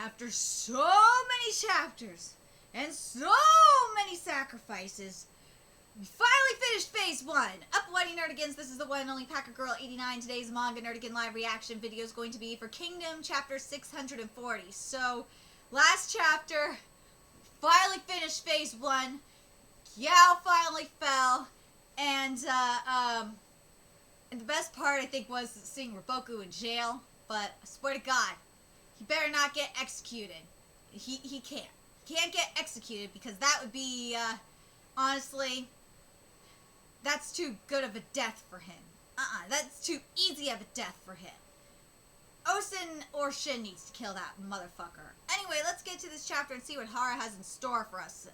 After so many chapters and so many sacrifices, we finally finished phase 1. Up, Whitey Nerdigans, this is the one and only Packer Girl 89. Today's Manga Nerdigan live reaction video is going to be for Kingdom chapter 640. So, last chapter, finally finished phase 1. Yao finally fell, and the best part, I think, was seeing Roboku in jail. But I swear to God, he better not get executed. He can't. He can't get executed because that would be, honestly, that's too good of a death for him. That's too easy of a death for him. Osen or Shin needs to kill that motherfucker. Anyway, let's get to this chapter and see what Hara has in store for us,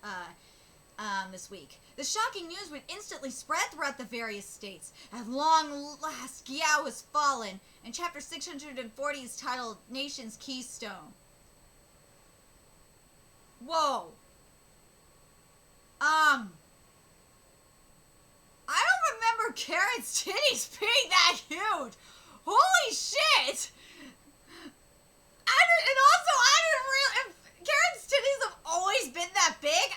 this week. The shocking news would instantly spread throughout the various states. At long last, Gyao has fallen, and chapter 640 is titled Nation's Keystone. Whoa. I don't remember Karen's titties being that huge. Holy shit! And also, I didn't really... Karen's titties have always been that big.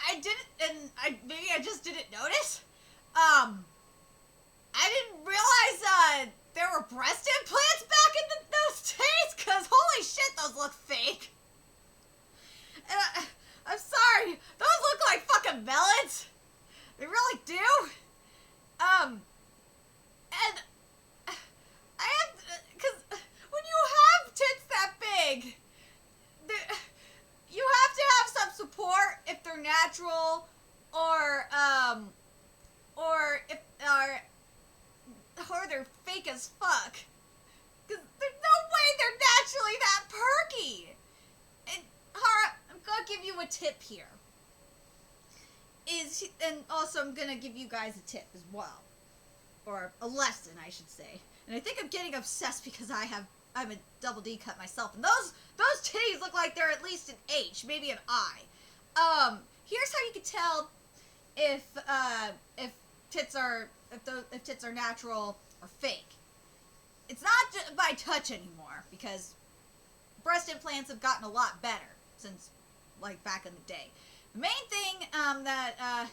Maybe I just didn't notice. I didn't realize, there were breast implants back in those days, because holy shit, those look fake. And I'm sorry, those look like fucking melons. They really do. And I have, because when you have tits that big, you have to have some support if they're natural, or they're fake as fuck. Because there's no way they're naturally that perky. And Hara, I'm gonna give you a tip here. And also I'm gonna give you guys a tip as well. Or a lesson, I should say. And I think I'm getting obsessed because I'm a double D cut myself, and those titties look like they're at least an H, maybe an I. Here's how you can tell if tits are natural or fake. It's not just by touch anymore, because breast implants have gotten a lot better since, like, back in the day. The main thing that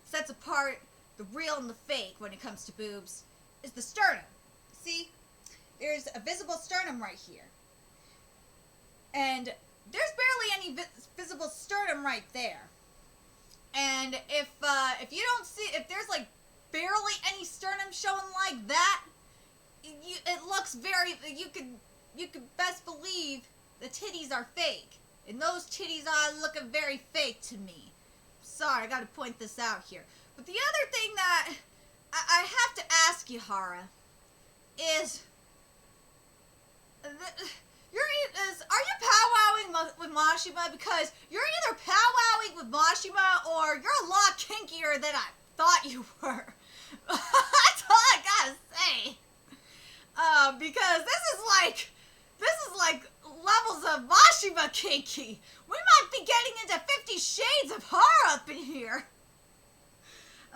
sets apart the real and the fake when it comes to boobs is the sternum. See? There's a visible sternum right here. And there's barely any visible sternum right there. And if you don't see, if there's like barely any sternum showing like that, it looks very, you could best believe the titties are fake. And those titties are looking very fake to me. Sorry, I gotta point this out here. But the other thing that I have to ask you, Hara, is... are you powwowing with Mashima? Because you're either powwowing with Mashima or you're a lot kinkier than I thought you were. That's all I gotta say. Because this is like levels of Mashima kinky. We might be getting into 50 Shades of Horror up in here.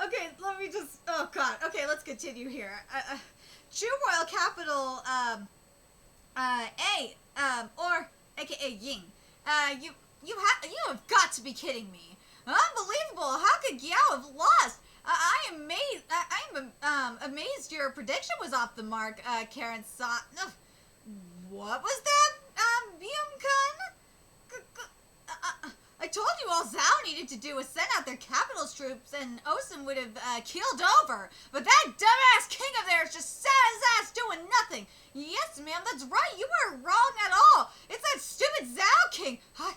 Okay, let me just... Oh, God. Okay, let's continue here. Chu Royal Capital, or AKA Ying. You have got to be kidding me. Unbelievable. How could Gyao have lost? I am amazed your prediction was off the mark, Karen saw. What was that, Byung-kun? I told you all Zhao needed to do was send out their capital's troops and Osen would have keeled over. But that dumbass king of theirs just sat his ass doing nothing. Yes, ma'am, that's right. You weren't wrong at all. It's that stupid Zhao king. Hi.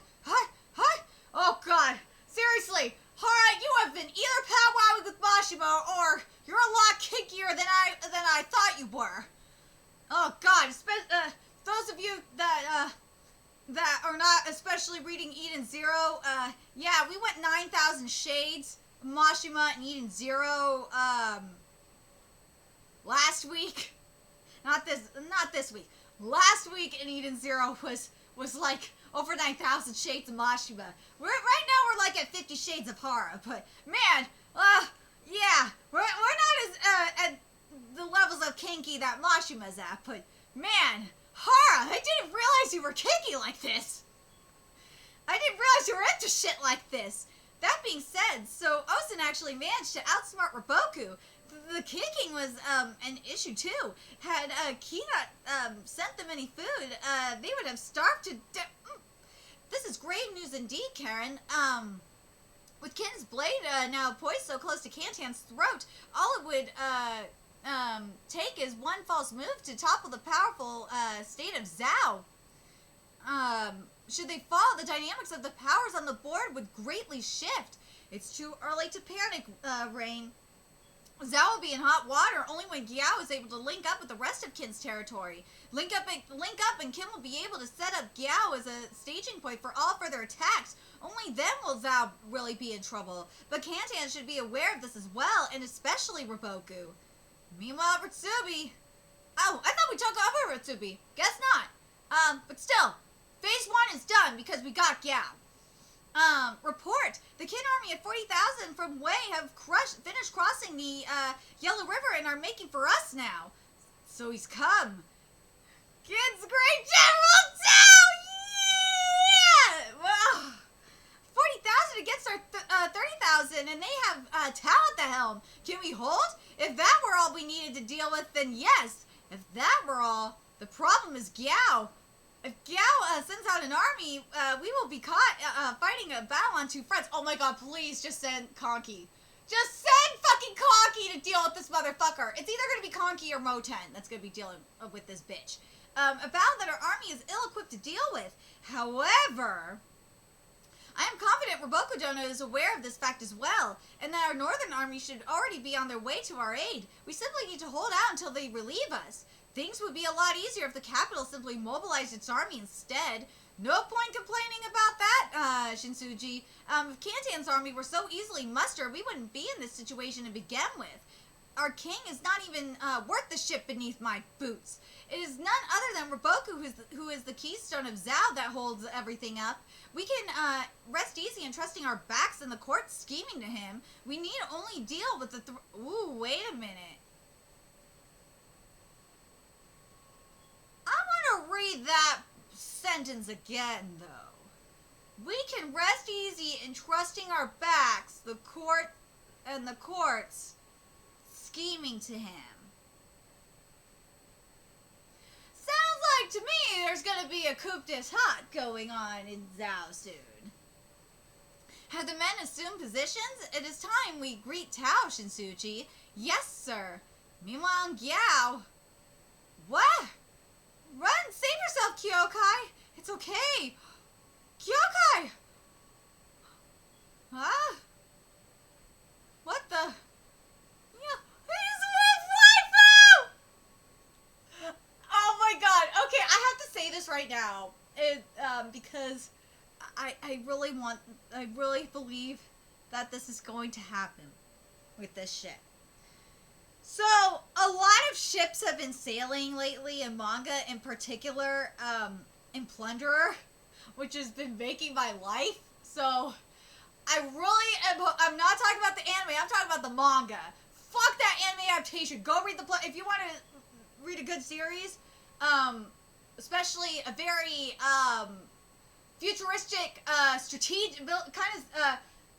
Oh, God. Seriously, Hara, you have been either powwowing with Mashima or you're a lot kinkier than I thought you were. Oh, God. Those of you that are not especially reading Eden Zero, yeah, we went 9,000 Shades, Mashima and Eden Zero, last week. Not this week. Last week in Eden Zero was like over 9,000 Shades of Mashima. Right now we're like at 50 Shades of Hara, but man, yeah, we're not as at the levels of kinky that Mashima's at, but man, Hara, I didn't realize you were were kinky like this. I didn't realize you were into shit like this. That being said, so Osen actually managed to outsmart Raboku. The kicking was an issue too. Had Kina sent them any food, they would have starved to death. This is grave news indeed, Karen. With Kin's blade now poised so close to Kantan's throat, all it would take is one false move to topple the powerful state of Zhao. Should they fall, the dynamics of the powers on the board would greatly shift. It's too early to panic, Rain. Zhao will be in hot water only when Giao is able to link up with the rest of Kin's territory. Link up and Kin will be able to set up Giao as a staging point for all further attacks. Only then will Zhao really be in trouble. But Kantan should be aware of this as well, and especially Raboku. Meanwhile, Ritsubi... Oh, I thought we took over Ritsubi. Guess not. But still, phase 1 is done because we got Giao. Report. The Kin army at 40,000 from Wei have finished crossing the, Yellow River and are making for us now. So he's come. Kin's great General Zhao! Yeah! Well, 40,000 against our 30,000, and they have, Tao at the helm. Can we hold? If that were all we needed to deal with, then yes. If that were all, the problem is Giao. If Giao sends out an army, we will be caught fighting a battle on two fronts. Oh my god, please just send Conky. Just send fucking Conky to deal with this motherfucker. It's either going to be Conky or Moten that's going to be dealing with this bitch. A battle that our army is ill-equipped to deal with. However, I am confident Raboku Dono is aware of this fact as well, and that our northern army should already be on their way to our aid. We simply need to hold out until they relieve us. Things would be a lot easier if the capital simply mobilized its army instead. No point complaining about that, Shinsuji. If Kantan's army were so easily mustered, we wouldn't be in this situation to begin with. Our king is not even worth the shit beneath my boots. It is none other than Raboku who is the keystone of Zhao that holds everything up. We can rest easy in trusting our backs in the court scheming to him. We need only deal with the... Ooh, wait a minute. I want to read that sentence again, though. We can rest easy in trusting our backs, the court, and the courts scheming to him. Sounds like to me there's going to be a coup d'etat going on in Zhao soon. Have the men assumed positions? It is time we greet Tao, Shinsuchi. Yes, sir. Meanwhile, Giao. What? Run! Save yourself, Kyokai! It's okay! Kyokai! Huh? What the? Yeah, he's with waifu! Oh my god. Okay, I have to say this right now. Because I really believe that this is going to happen with this ship. So, a lot of ships have been sailing lately in manga, in particular, in Plunderer, which has been making my life. So, I'm not talking about the anime, I'm talking about the manga. Fuck that anime adaptation. Go read if you want to read a good series, especially a very, futuristic, strategic, kind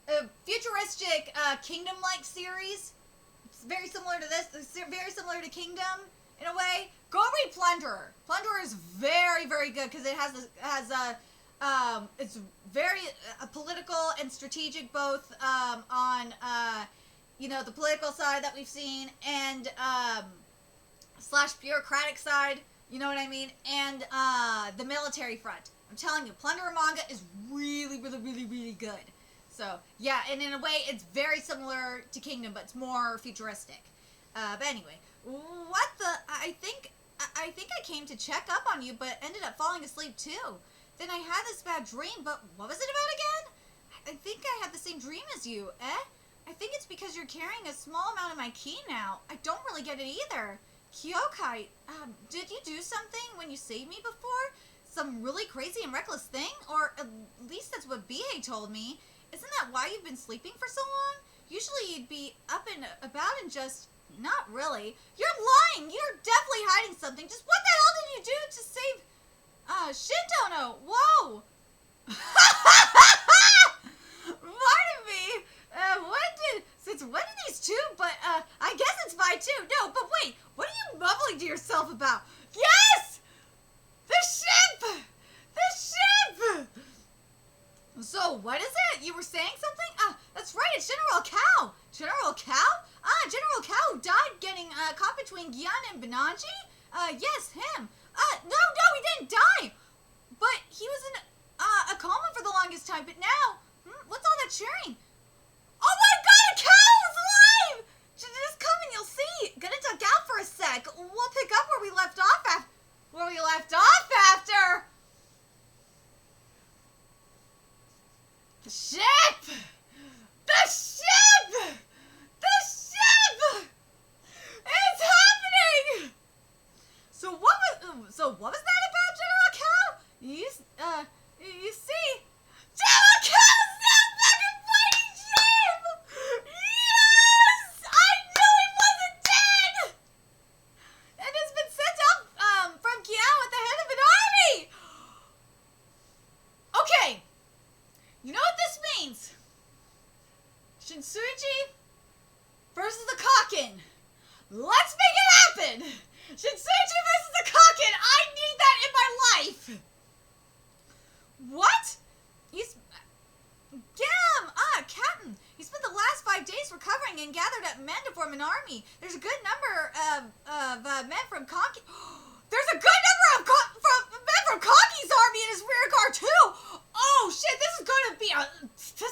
of, futuristic, kingdom-like series. Very similar to this, very similar to Kingdom in a way. Go read Plunderer. Plunderer is very, very good because it it's very political and strategic, both on the political side that we've seen and / bureaucratic side. You know what I mean? And the military front. I'm telling you, Plunderer manga is really, really, really, really good. So, yeah, and in a way, it's very similar to Kingdom, but it's more futuristic. But anyway, what the... I think I came to check up on you, but ended up falling asleep, too. Then I had this bad dream, but what was it about again? I think I had the same dream as you, eh? I think it's because you're carrying a small amount of my ki now. I don't really get it either. Kyokai, did you do something when you saved me before? Some really crazy and reckless thing? Or at least that's what Bihei told me. Isn't that why you've been sleeping for so long? Usually you'd be up and about and just... Not really. You're lying! You're definitely hiding something. Just what the hell did you do to save... Shintono, whoa! Pardon me. Since when did these two? But I guess it's fine too. No, but wait, what are you mumbling to yourself about? Yes, the ship, the ship. So what is it? You were saying something? That's right. It's General Cow. General Cow? General Cow who died getting caught between Gian and Benanji. Yes, him. No, he didn't die. But he was in a coma for the longest time. But now, what's all that cheering? Oh my God, a cow is alive! Just come and you'll see. Gonna duck out for a sec. We'll pick up where we left off after. The ship! The ship! The ship! It's happening! So what was that about, General Cow? You see, General Cow is now back in fighting shape! Yes! I knew he wasn't dead! And has been sent up from Kiao at the head of an army! Okay, you know what this means? Shinsuji versus the Kaken. Let's make it happen! Shinsuji versus the Kaken! I need that in my life! What? Captain. He spent the last 5 days recovering and gathered up men to form an army. There's a good number of men from Kaki. There's a good number of men from Kaki's army in his rear guard too. Oh shit! This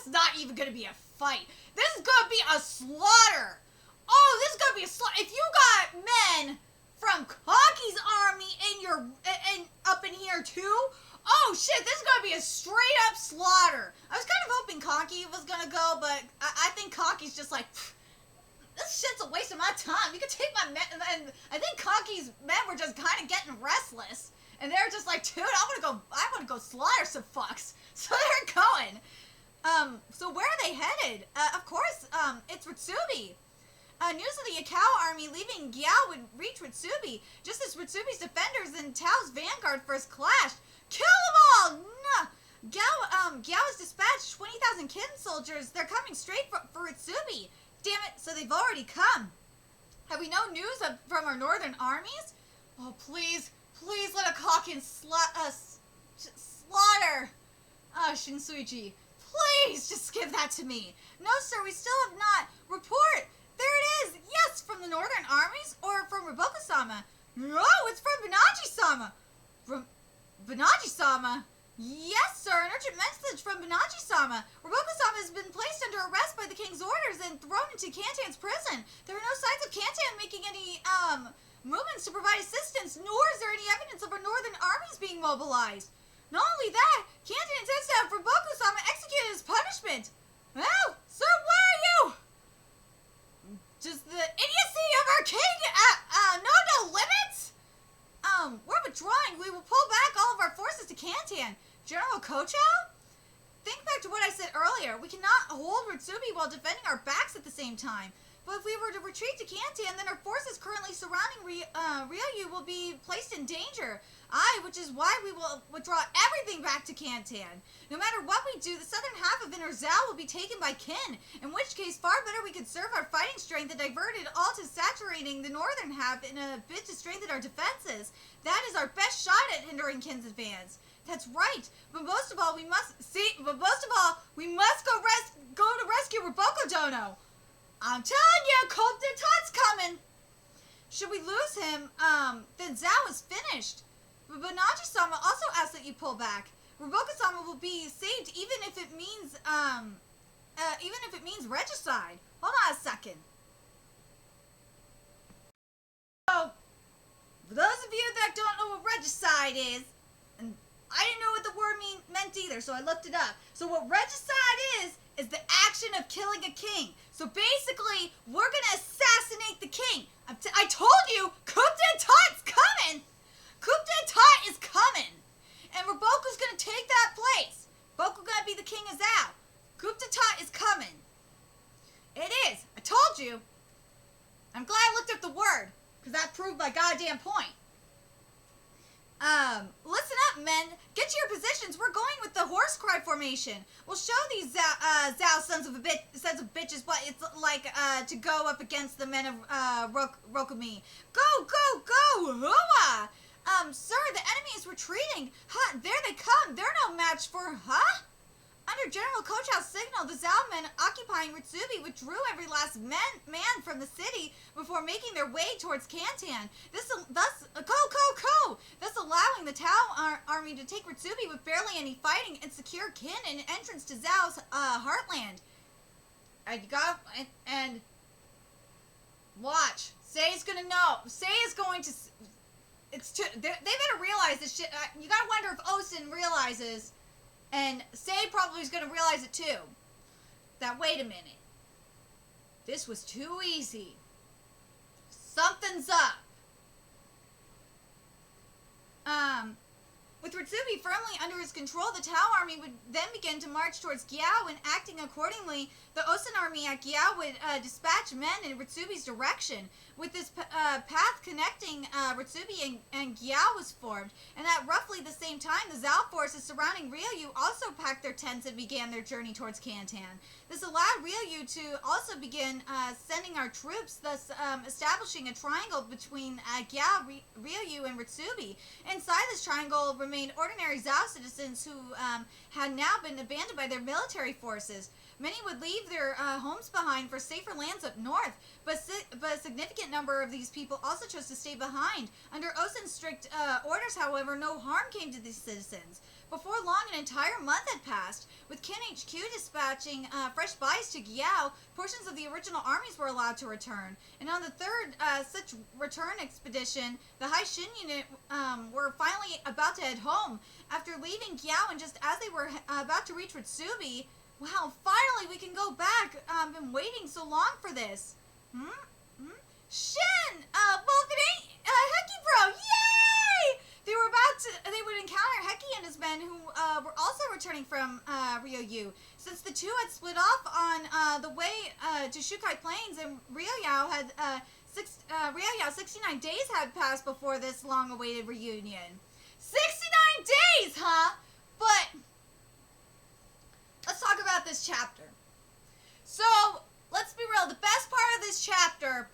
is not even gonna be a fight. This is gonna be a slaughter. Oh, this is gonna be a slaughter. If you got men from Kaki's army and up in here too. Oh shit, this is gonna be a straight up slaughter. I was kind of hoping Kaki was gonna go, but I think Kaki's just like, this shit's a waste of my time. You could take my men, and I think Kaki's men were just kind of getting restless, and they're just like, dude, I wanna go slaughter some fucks. So they're going. So where are they headed? Of course, it's Ritsubi. News of the Yakao army leaving Gyao would reach Ritsubi, just as Ritsubi's defenders and Tao's vanguard first clashed. Kill them all! No. Gyao has dispatched 20,000 Kin soldiers. They're coming straight for Ritsubi. Damn it, so they've already come. Have we no news from our northern armies? Oh, please let a Kaken slaughter. Shinsuji, please just give that to me. No, sir, we still have not. Report. There it is. Yes, from the northern armies or from Roboku-sama? No, it's from Benaji-sama. From Benaji-sama? Yes, sir, an urgent message from Benaji-sama. Roboku-sama has been placed under arrest by the king's orders and thrown into Kantan's prison. There are no signs of Kantan making any, movements to provide assistance, nor is there any evidence of our northern armies being mobilized. Not only that, Kantan intends to have Roboku-sama executed as punishment. Oh, sir, where are you? Does the idiocy of our king know no limits? We're withdrawing. We will pull back all of our forces to Kantan. General Kochao? Think back to what I said earlier. We cannot hold Ritsubi while defending our backs at the same time. But if we were to retreat to Kantan, then our forces currently surrounding Ryoyu will be placed in danger. Which is why we will withdraw everything back to Kantan. No matter what we do, the southern half of Inner Zao will be taken by Kin, in which case far better we could serve our fighting strength and divert it all to saturating the northern half in a bid to strengthen our defenses. That is our best shot at hindering Kin's advance. That's right, but most of all, we must go to rescue Roboku Dono. I'm telling you, Colt de Tut's coming. Should we lose him, then Zao is finished. But Benaji-sama also asks that you pull back. Roboku-sama will be saved even if it means regicide. Hold on a second. So, for those of you that don't know what regicide is, and I didn't know what the word meant either, so I looked it up. So what regicide is the action of killing a king. So basically, we're gonna assassinate the king. I told you, coup d'etat's coming! Coup d'etat is coming! And Roboku's gonna take that place. Boku gonna be the king of Zao. Coup d'etat is coming. It is. I told you. I'm glad I looked up the word, because that proved my goddamn point. Listen up, men, get to your positions. We're going with the horse cry formation. We'll show these Zhao sons of bitches what it's like to go up against the men of Rokumi. Go, go, go! Hooah! Sir, the enemy is retreating. Huh, there they come. They're no match for, huh? Under General Kochao's signal, the Zhao men occupying Ritsubi withdrew every last man from the city before making their way towards Kantan. Thus allowing the Tao army to take Ritsubi with barely any fighting and secure kin and entrance to Zhao's heartland. And watch. Sei's gonna know. Sei is going to. They better realize this shit. You gotta wonder if Osen realizes. And Sei probably is going to realize it too. That, wait a minute. This was too easy. Something's up. With Ritsubi firmly under his control, the Tao army would then begin to march towards Gyao, and acting accordingly, the Osen army at Gyao would dispatch men in Ritsubi's direction. With this path connecting Ritsubi and Gyao was formed, and at roughly the same time, the Zhao forces surrounding Ryoyu also packed their tents and began their journey towards Kantan. This allowed Ryoyu to also begin sending our troops, thus establishing a triangle between Gyao, Ryoyu, and Ritsubi. Inside this triangle remained ordinary Zhao citizens who had now been abandoned by their military forces. Many would leave their homes behind for safer lands up north, but a significant number of these people also chose to stay behind. Under Osen's strict orders, however, no harm came to these citizens. Before long, an entire month had passed. With Kin HQ dispatching fresh buys to Gyao, portions of the original armies were allowed to return. And on the third such return expedition, the High Shin unit were finally about to head home. After leaving Gyao, and just as they were about to reach Ritsubi, wow, finally we can go back. I've been waiting so long for this. Shin! Well, if it ain't Heki Bro, yay! They would encounter Heki and his men who were also returning from Ryoyu. Since the two had split off on the way to Shukai Plains, and Ryoyu had 69 days had passed before this long-awaited reunion. 69 days, huh? But let's talk about this chapter. So, let's be real. The best part of this chapter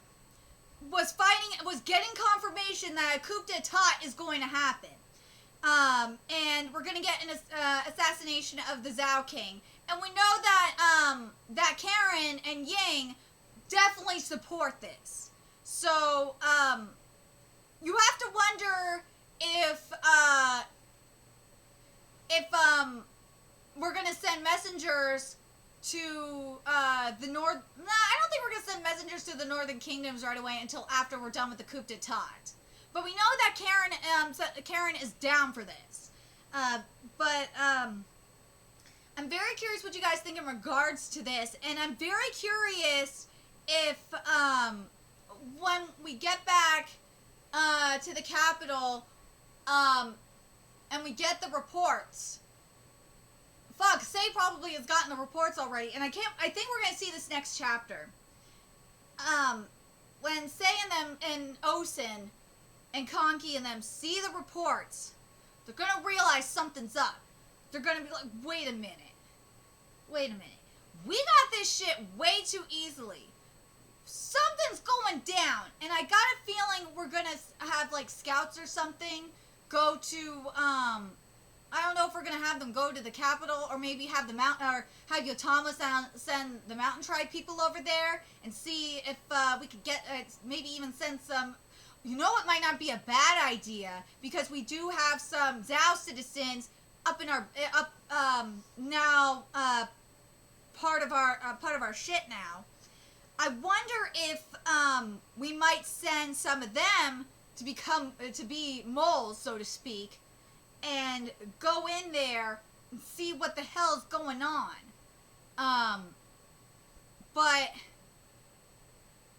was getting confirmation that a coup d'etat is going to happen. And we're going to get an assassination of the Zhao King. And we know that, that Karen and Ying definitely support this. So, you have to wonder if we're going to send messengers to the north. Nah, I don't think we're going to send messengers to the northern kingdoms right away until after we're done with the coup d'etat. But we know that Karen is down for this. But I'm very curious what you guys think in regards to this, and I'm very curious if when we get back to the capital, and we get the reports. Fuck, Sei probably has gotten the reports already, and I think we're gonna see this next chapter. When Sei and them and Osen and Konki and them see the reports, they're gonna realize something's up. They're gonna be like, wait a minute. We got this shit way too easily. Something's going down, and I got a feeling we're gonna have like scouts or something go to I don't know if we're gonna have them go to the capital, or maybe have have Yotama send the mountain tribe people over there and see if we could get maybe even send some. You know, it might not be a bad idea, because we do have some Zhao citizens up in our now part of our shit now. I wonder if we might send some of them to be moles, so to speak, and go in there and see what the hell's going on. But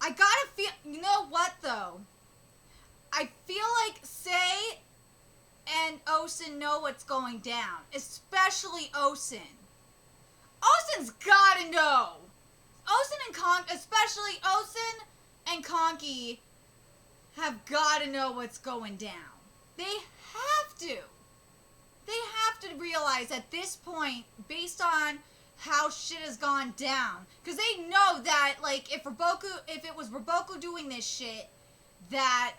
I gotta feel. You know what though? I feel like Sei and Osen know what's going down, especially Osen. Osen's gotta know. Especially Osen and Konki have gotta know what's going down. They have to. they have to realize at this point, based on how shit has gone down, because they know that, like, if it was Roboku doing this shit, that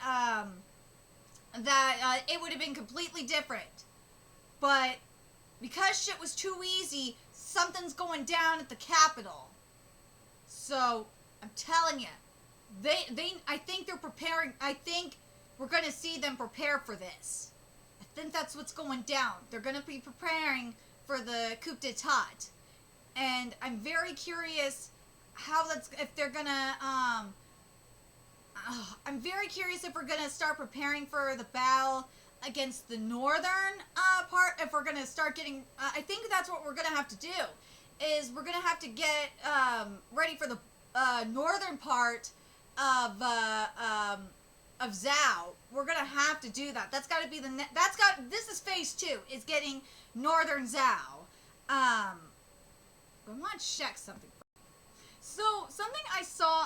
it would have been completely different. But because shit was too easy, something's going down at the Capitol. So I'm telling you, I think they're preparing. I think we're gonna see them prepare for this. I think that's what's going down. They're gonna be preparing for the coup d'état, and I'm very curious if they're gonna I'm very curious if we're gonna start preparing for the battle against the northern part. If we're gonna start getting, I think that's what we're gonna have to do. Is we're gonna have to get ready for the northern part of Zhao. We're gonna have to do that. That's got to be this is phase 2. Is getting northern Zhao. I want to check something. So something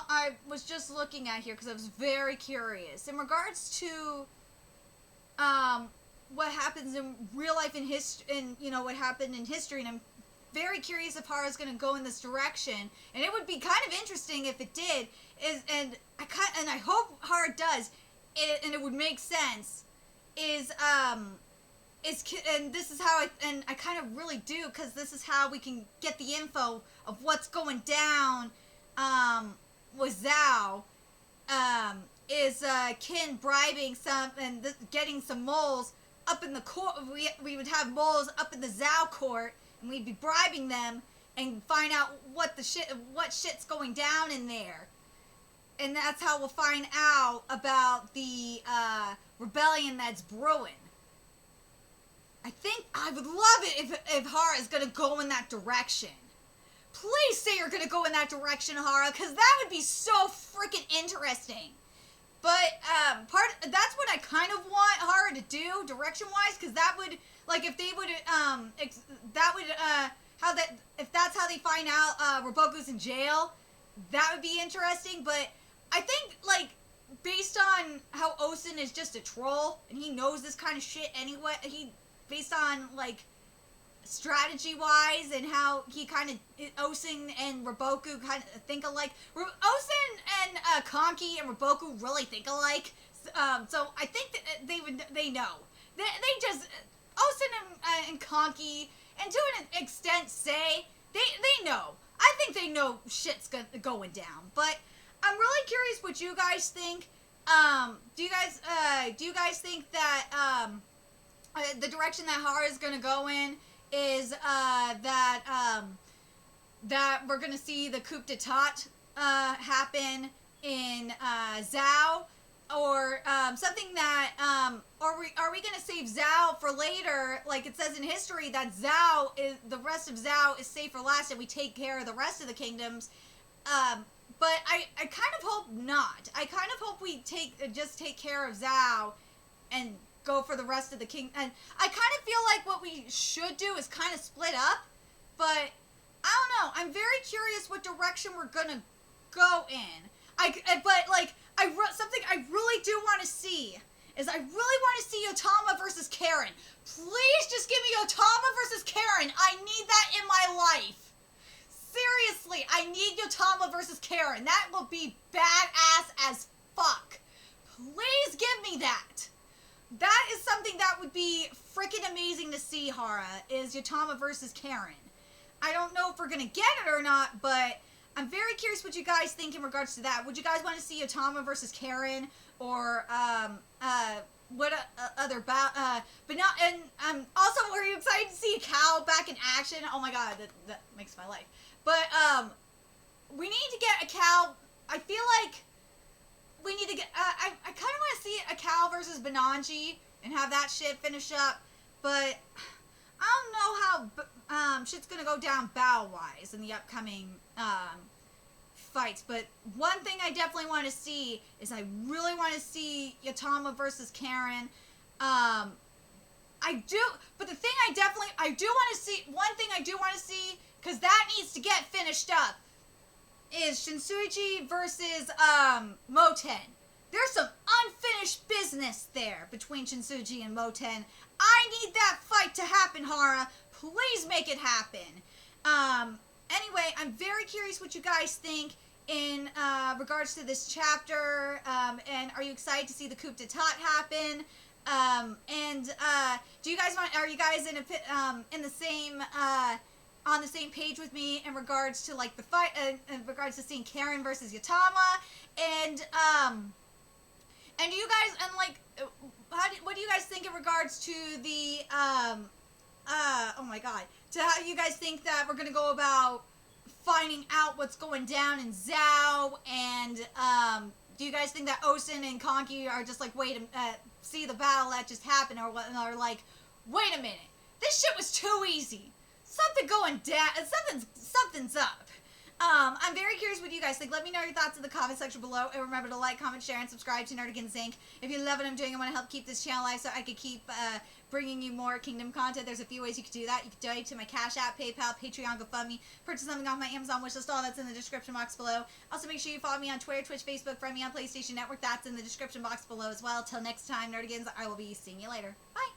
I was just looking at here because I was very curious in regards to what happens in real life in history, and what happened in history, and I'm very curious if Hara's going to go in this direction, and it would be kind of interesting if it did. And I hope Hara does, and it would make sense. And this is how I kind of really do, because this is how we can get the info of what's going down with Zhao. Is Kin bribing some and getting some moles up in the court. We would have moles up in the Zhao court, and we'd be bribing them and find out what shit's going down in there. And that's how we'll find out about the rebellion that's brewing. I think I would love it if Hara is going to go in that direction. Please say you're going to go in that direction, Hara, because that would be so freaking interesting. But that's what I kind of want Hara to do, direction-wise, because that would, like, if they would, if that's how they find out Roboku's in jail, that would be interesting. But I think, like, based on how Osen is just a troll, and he knows this kind of shit anyway, based on, like, strategy-wise, and how he kind of, Osen and Roboku kind of think alike. Osen and Konki and Roboku really think alike. So I think that they know. They just, Osen and Konki, and to an extent, they know. I think they know shit's going down. But I'm really curious what you guys think. Do you guys think that the direction that Hara is going to go in is that we're going to see the coup d'état happen in Zhao, or something that are we going to save Zhao for later? Like it says in history that the rest of Zhao is safe for last, and we take care of the rest of the kingdoms. But I kind of hope not. I kind of hope we just take care of Zhao and go for the rest of the king. And I kind of feel like what we should do is kind of split up. But I don't know. I'm very curious what direction we're gonna go in. Something I really do want to see is I really want to see Yotama versus Karen. Please just give me Yotama versus Karen. I need that in my life. Seriously, I need Yotama versus Karen. That will be badass as fuck. Please give me that. That is something that would be freaking amazing to see, Hara, is Yotama versus Karen. I don't know if we're going to get it or not, but I'm very curious what you guys think in regards to that. Would you guys want to see Yotama versus Karen, or what other but not, and also, were you excited to see Cal back in action? Oh my god, that makes my life. But we need to get a Cal. I feel like we need to get, I kind of want to see a Cal versus Benanji and have that shit finish up, but I don't know how shit's gonna go down battle-wise in the upcoming fights. But one thing I definitely want to see is I really want to see Yotama versus Karen. I do, but the thing I do want to see, one thing I do want to see, because that needs to get finished up, is Shinsuichi versus Moten. There's some unfinished business there between Shinsuichi and Moten. I need that fight to happen, Hara. Please make it happen. Anyway, I'm very curious what you guys think in regards to this chapter. And are you excited to see the coup d'etat happen? Do you guys are you guys in the same on the same page with me in regards to like the fight, in regards to seeing Karen versus Yatama, and do you guys what do you guys think in regards to the oh my god, to how you guys think that we're gonna go about finding out what's going down in Zhao, and do you guys think that Osen and Konki are just like see the battle that just happened, or what, or like, wait a minute, this shit was too easy, something going down, something's up. I'm very curious what you guys think. Let me know your thoughts in the comment section below. And remember to like, comment, share, and subscribe to Nerdigans Inc. If you love what I'm doing and want to help keep this channel alive so I could keep bringing you more Kingdom content, there's a few ways you could do that. You could donate to my Cash App, PayPal, Patreon, GoFundMe, purchase something off my Amazon wishlist. All that's in the description box below. Also, make sure you follow me on Twitter, Twitch, Facebook, friend me on PlayStation Network. That's in the description box below as well. Till next time, Nerdigans, I will be seeing you later. Bye!